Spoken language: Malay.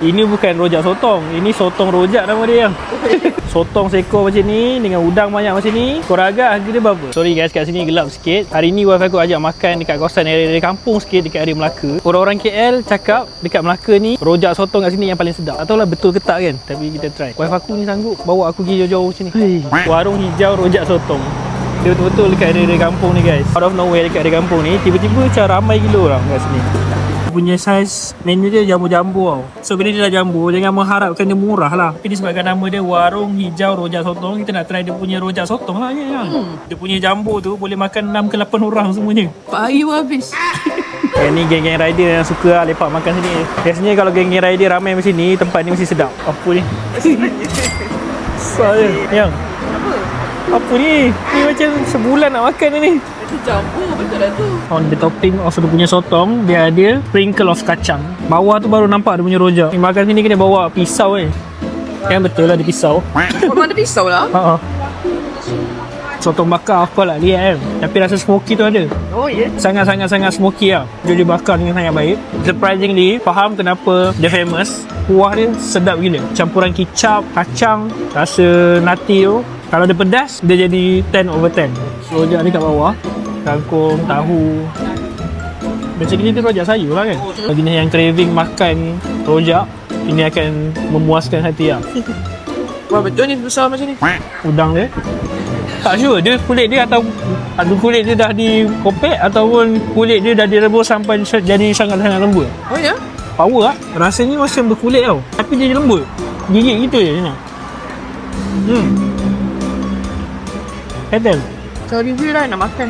Ini bukan rojak sotong, ini sotong rojak nama dia. Sotong seekor macam ni dengan udang banyak macam ni. Kau agak harga dia berapa? Sorry guys, kat sini gelap sikit. Hari ni wife aku ajak makan dekat kawasan area kampung sikit dekat area Melaka. Orang-orang KL cakap dekat Melaka ni rojak sotong kat sini yang paling sedap. Tak tahulah betul ke tak kan, tapi kita try. Wife aku ni sanggup bawa aku pergi jauh-jauh macam ni. Warung hijau rojak sotong. Dia betul-betul dekat area kampung ni guys. Out of nowhere dekat area kampung ni, tiba-tiba macam ramai gila orang kat sini. Punya saiz menu dia jambu-jambu tau. So bila dia dah jambu, jangan mengharapkan dia murah lah. Tapi disebabkan nama dia Warung Hijau Rojak Sotong, kita nak try dia punya rojak sotong lah kan. Dia punya jambu tu boleh makan 6 ke 8 orang semuanya. Pagi pun habis. Ni geng-geng rider yang suka lah lepak makan sini. Biasanya kalau geng-geng rider ramai macam ni, tempat ni mesti sedap. Apa ni? Saya yang apa ni? Ni macam sebulan nak makan ni. Itu jambu betul dah tu. On the topping of dia punya sotong, dia ada sprinkle of kacang. Bawah tu baru nampak dia punya rojak. Ni makan sini kena bawa pisau Kan betul lah ada pisau. Memang ada pisau lah. Haa. Sotong bakar apa lah dia kan. Tapi rasa smoky tu ada. Oh ya. Sangat-sangat smoky lah. Dia dibakar dengan sangat baik. Surprisingly, faham kenapa dia famous. Kuah dia sedap gila. Campuran kicap, kacang, rasa nati tu. Kalau dia pedas, dia jadi 10 over 10. Rojak ni kat bawah. Kangkung, tahu. Basically dia rojak sayur lah kan. Bagi ni yang craving makan rojak, ini akan memuaskan hati lah. Wah betul ni besar macam ni. Udang dia tak sure dia kulit dia atau kulit dia dah dikopek ataupun kulit dia dah direbus sampai jadi sangat-sangat lembut. Oh ya? Power lah. Rasanya macam berkulit tau. Tapi dia lembut. Gigit gitu je ni. Betul. Kalau review lah nak makan.